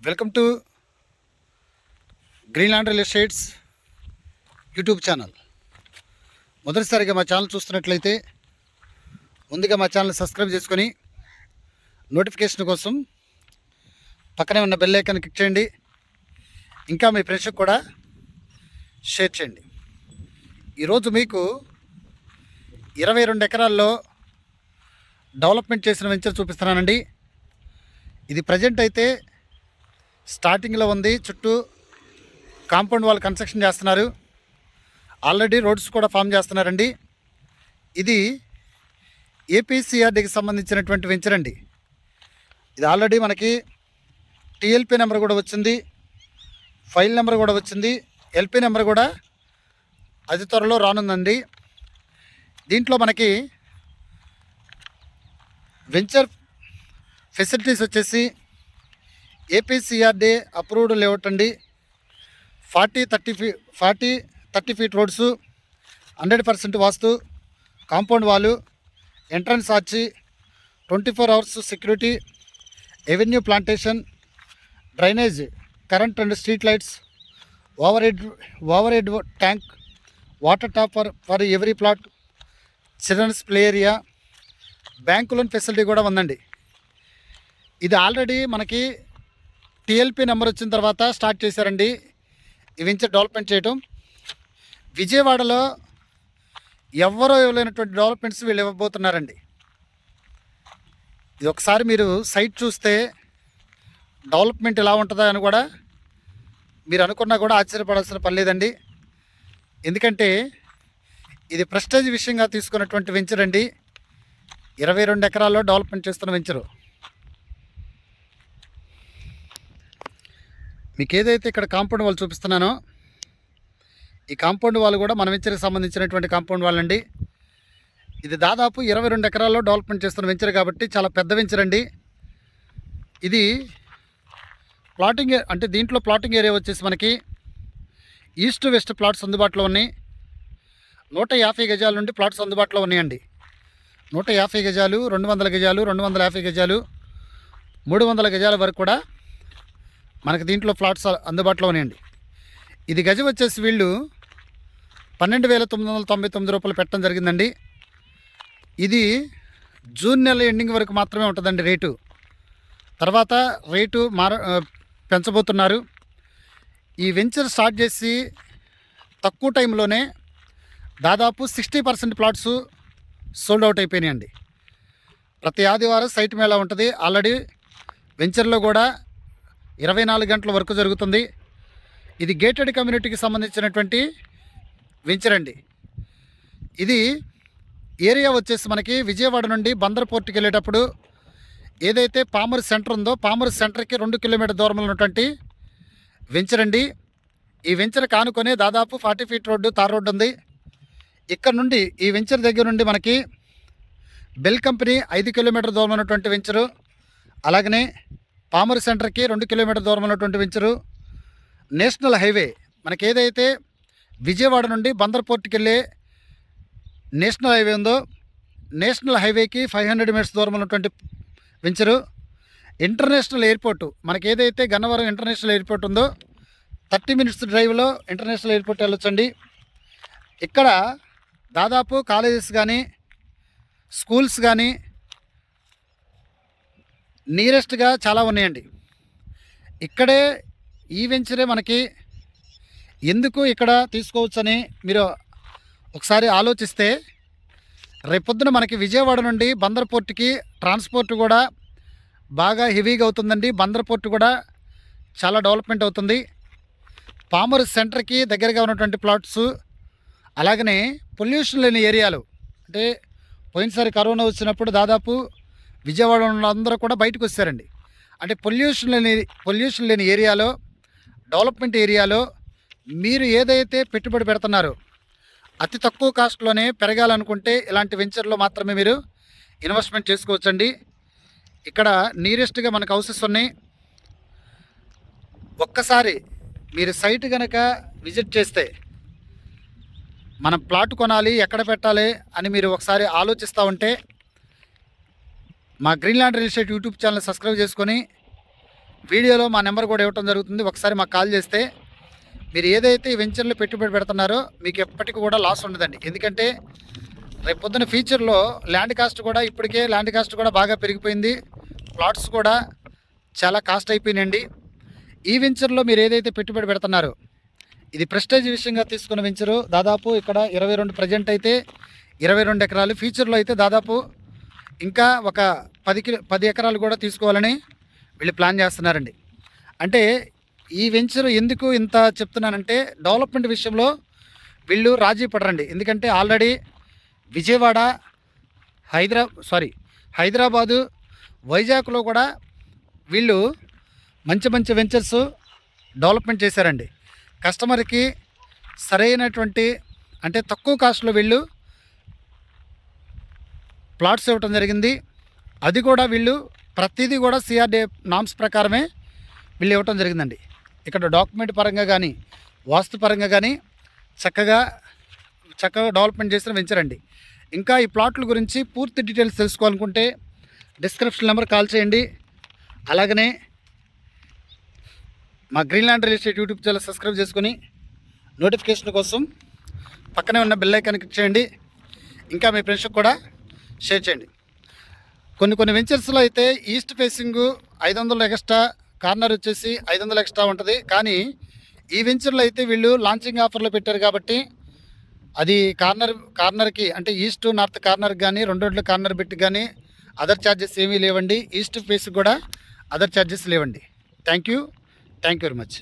Welcome to Greenland real estates YouTube channel. మొదటిసారిగా మా channel చూస్తున్నట్లయితే ముందుగా మా ఛానల్ సబ్స్క్రైబ్ చేసుకొని నోటిఫికేషన్ కోసం పక్కనే ఉన్న బెల్ ఐకాన్ క్లిక్ చేయండి. ఇంకా మీ ఫ్రెండ్స్కి కూడా షేర్ చేయండి. ఈరోజు మీకు 22 ఎకరాల్లో డెవలప్మెంట్ చేసిన వెంచర్ చూపిస్తున్నానండి. ఇది ప్రజెంట్ అయితే స్టార్టింగ్లో ఉంది. చుట్టూ కాంపౌండ్ వాల్ కన్స్ట్రక్షన్ చేస్తున్నారు. ఆల్రెడీ రోడ్స్ కూడా ఫామ్ చేస్తున్నారండి. ఇది ఏపీసీఆర్డీకి సంబంధించినటువంటి వెంచర్ అండి. ఇది ఆల్రెడీ మనకి టీఎల్పీ నెంబర్ కూడా వచ్చింది, ఫైల్ నెంబర్ కూడా వచ్చింది, ఎల్పీ నెంబర్ కూడా అతి త్వరలో రానుందండి. దీంట్లో మనకి వెంచర్ ఫెసిలిటీస్ వచ్చేసి ఏపీసీఆర్డీ అప్రూవ్డ్ లేఅవుట్ అండి. 30 feet roads, 100% vastu, compound wall, entrance arch, 24 hours security, avenue plantation, drainage, current and street lights, overhead tank, water tap for every plot, children's play area, bank loan facility కూడా ఉందండి. ఇది already మనకి TLP number వచ్చిన తర్వాత start చేశారండి ఈ venture development చేయటం. విజయవాడలో ఎవరో ఇవ్వలేనటువంటి డెవలప్మెంట్స్ వీళ్ళు ఇవ్వబోతున్నారండి. ఇది ఒకసారి మీరు సైట్ చూస్తే డెవలప్మెంట్ ఎలా ఉంటుందా అని కూడా మీరు అనుకున్నా కూడా ఆశ్చర్యపడాల్సిన పని లేదండి. ఎందుకంటే ఇది ప్రెస్టేజ్ విషయంగా తీసుకున్నటువంటి వెంచర్ అండి. 22 ఎకరాల్లో డెవలప్మెంట్ చేస్తున్న వెంచరు. మీకు ఏదైతే ఇక్కడ కాంపౌండ్ వాల్ చూపిస్తున్నానో ఈ కాంపౌండ్ వాల్ కూడా మన వెంచర్కి సంబంధించినటువంటి కాంపౌండ్ వాల్ అండి. ఇది దాదాపు 22 ఎకరాల్లో డెవలప్మెంట్ చేస్తున్న వెంచర్ కాబట్టి చాలా పెద్ద వెంచర్ అండి. ఇది ప్లాటింగ్ అంటే దీంట్లో ప్లాటింగ్ ఏరియా వచ్చేసి మనకి ఈస్ట్ వెస్ట్ ప్లాట్స్ అందుబాటులో ఉన్నాయి. 150 గజాల నుండి ప్లాట్స్ అందుబాటులో ఉన్నాయండి. 150 గజాలు, 200 గజాలు, 250 గజాలు, 300 గజాల వరకు కూడా మనకి దీంట్లో ఫ్లాట్స్ అందుబాటులో ఉన్నాయండి. ఇది గజం వచ్చేసి వీళ్ళు 12,999 రూపాయలు పెట్టడం జరిగిందండి. ఇది జూన్ నెల ఎండింగ్ వరకు మాత్రమే ఉంటుందండి రేటు. తర్వాత రేటు పెంచబోతున్నారు. ఈ వెంచర్ స్టార్ట్ చేసి తక్కువ టైంలోనే దాదాపు 60% ప్లాట్స్ సోల్డ్ అవుట్ అయిపోయినాయండి. ప్రతి ఆదివారం సైట్ మేళా ఉంటుంది. ఆల్రెడీ వెంచర్లో కూడా 24 గంటల వరకు జరుగుతుంది. ఇది గేటెడ్ కమ్యూనిటీకి సంబంధించినటువంటి వెంచర్ అండి. ఇది ఏరియా వచ్చేసి మనకి విజయవాడ నుండి బందర్ పోర్టుకి వెళ్ళేటప్పుడు ఏదైతే పామర్ సెంటర్ ఉందో పామర్ సెంటర్కి 2 కిలోమీటర్ దూరంలో ఉన్నటువంటి వెంచర్ అండి. ఈ వెంచర్ కానుకొని దాదాపు 40 ఫీట్ రోడ్డు, తార్ రోడ్డు ఉంది. ఇక్కడ నుండి ఈ వెంచర్ దగ్గర నుండి మనకి బెల్ కంపెనీ 5 కిలోమీటర్ దూరం ఉన్నటువంటి వెంచరు, అలాగనే పామర్ సెంటర్కి 2 కిలోమీటర్ దూరం ఉన్నటువంటి వెంచరు, నేషనల్ హైవే మనకి ఏదైతే విజయవాడ నుండి బందర్ పోర్టుకి వెళ్ళే నేషనల్ హైవే ఉందో నేషనల్ హైవేకి 500 మీటర్స్ దూరం ఉన్నటువంటి వెంచరు, ఇంటర్నేషనల్ ఎయిర్పోర్టు మనకి ఏదైతే గన్నవరం ఇంటర్నేషనల్ ఎయిర్పోర్ట్ ఉందో 30 మినిట్స్ డ్రైవ్లో ఇంటర్నేషనల్ ఎయిర్పోర్ట్ వెళ్ళొచ్చండి. ఇక్కడ దాదాపు కాలేజెస్ కానీ స్కూల్స్ కానీ నియరెస్ట్గా చాలా ఉన్నాయండి. ఇక్కడే ఈ వెంచరే మనకి ఎందుకు ఇక్కడ తీసుకోవచ్చని మీరు ఒకసారి ఆలోచిస్తే రేపొద్దున మనకి విజయవాడ నుండి బందర్ పోర్టుకి ట్రాన్స్పోర్ట్ కూడా బాగా హెవీగా అవుతుందండి. బందర్ పోర్టు కూడా చాలా డెవలప్మెంట్ అవుతుంది. పామర్ సెంటర్కి దగ్గరగా ఉన్నటువంటి ప్లాట్స్, అలాగనే పొల్యూషన్ లేని ఏరియాలు, అంటే పోయినసారి కరోనా వచ్చినప్పుడు దాదాపు విజయవాడ అందరూ కూడా బయటకు వచ్చారండి. అంటే పొల్యూషన్ లేని ఏరియాలో, డెవలప్మెంట్ ఏరియాలో మీరు ఏదైతే పెట్టుబడి పెడుతున్నారో అతి తక్కువ కాస్ట్లోనే పెరగాలనుకుంటే ఇలాంటి వెంచర్లో మాత్రమే మీరు ఇన్వెస్ట్మెంట్ చేసుకోవచ్చండి. ఇక్కడ నియరెస్ట్గా మనకు హౌసెస్ ఉన్నాయి. ఒక్కసారి మీరు సైట్ కనుక విజిట్ చేస్తే మనం ప్లాట్ కొనాలి, ఎక్కడ పెట్టాలి అని మీరు ఒకసారి ఆలోచిస్తూ ఉంటే మా Greenland real estate YouTube channel subscribe చేసుకొని వీడియోలో మా నెంబర్ కూడా ఇవ్వడం జరుగుతుంది. ఒకసారి మాకు కాల్ చేస్తే మీరు ఏదైతే ఈ వెంచర్లో పెట్టుబడి పెడుతున్నారో మీకు ఎప్పటికీ కూడా లాస్ ఉండదండి. ఎందుకంటే రేపు పొద్దున ఫ్యూచర్లో ల్యాండ్ కాస్ట్ కూడా ఇప్పటికే ల్యాండ్ కాస్ట్ కూడా బాగా పెరిగిపోయింది. ప్లాట్స్ కూడా చాలా కాస్ట్ అయిపోయినాయండి. ఈ వెంచర్లో మీరు ఏదైతే పెట్టుబడి పెడుతున్నారో ఇది ప్రెస్టేజ్ విషయంగా తీసుకున్న వెంచరు. దాదాపు ఇక్కడ 22 ప్రజెంట్ అయితే 22 ఎకరాలు, ఫ్యూచర్లో అయితే దాదాపు ఇంకా ఒక 10 ఎకరాలు కూడా తీసుకోవాలని వీళ్ళు ప్లాన్ చేస్తున్నారండి. అంటే ఈ వెంచర్ ఎందుకు ఇంత చెప్తున్నానంటే డెవలప్మెంట్ విషయంలో వీళ్ళు రాజీ పడరండి. ఎందుకంటే ఆల్రెడీ విజయవాడ, హైదరాబాదు, వైజాగ్లో కూడా వీళ్ళు మంచి మంచి వెంచర్స్ డెవలప్మెంట్ చేశారండి. కస్టమర్కి సరైనటువంటి అంటే తక్కువ కాస్ట్లో వీళ్ళు ప్లాట్స్ ఇవ్వటం జరిగింది. అది కూడా వీళ్ళు ప్రతిదీ కూడా సిఆర్డీఏ నామ్స్ ప్రకారమే వీళ్ళు ఇవ్వటం జరిగిందండి. ఇక్కడ డాక్యుమెంట్ పరంగా కానీ వాస్తు పరంగా కానీ చక్కగా డెవలప్మెంట్ చేసిన వెంచర్ అండి. ఇంకా ఈ ప్లాట్ల గురించి పూర్తి డీటెయిల్స్ తెలుసుకోవాలనుకుంటే డిస్క్రిప్షన్ నెంబర్ కాల్ చేయండి. అలాగనే మా Greenland real estate YouTube channel subscribe చేసుకొని నోటిఫికేషన్ కోసం పక్కనే ఉన్న బెల్ ఐకాన్ క్లిక్ చేయండి. ఇంకా మీ ఫ్రెండ్స్కి కూడా షేర్ చేయండి. కొన్ని వెంచర్స్లో అయితే ఈస్ట్ ఫేసింగ్ 500 ఎక్స్ట్రా, కార్నర్ వచ్చేసి 500 ఎక్స్ట్రా ఉంటుంది. కానీ ఈ వెంచర్లో అయితే వీళ్ళు లాంచింగ్ ఆఫర్లో పెట్టారు కాబట్టి అది కార్నర్కి అంటే ఈస్ట్ నార్త్ కార్నర్కి కానీ 2 రోడ్ల కార్నర్ పెట్టి కానీ అదర్ ఛార్జెస్ ఏమీ లేవండి. ఈస్ట్ ఫేస్కి కూడా అదర్ ఛార్జెస్ లేవండి. Thank you very much.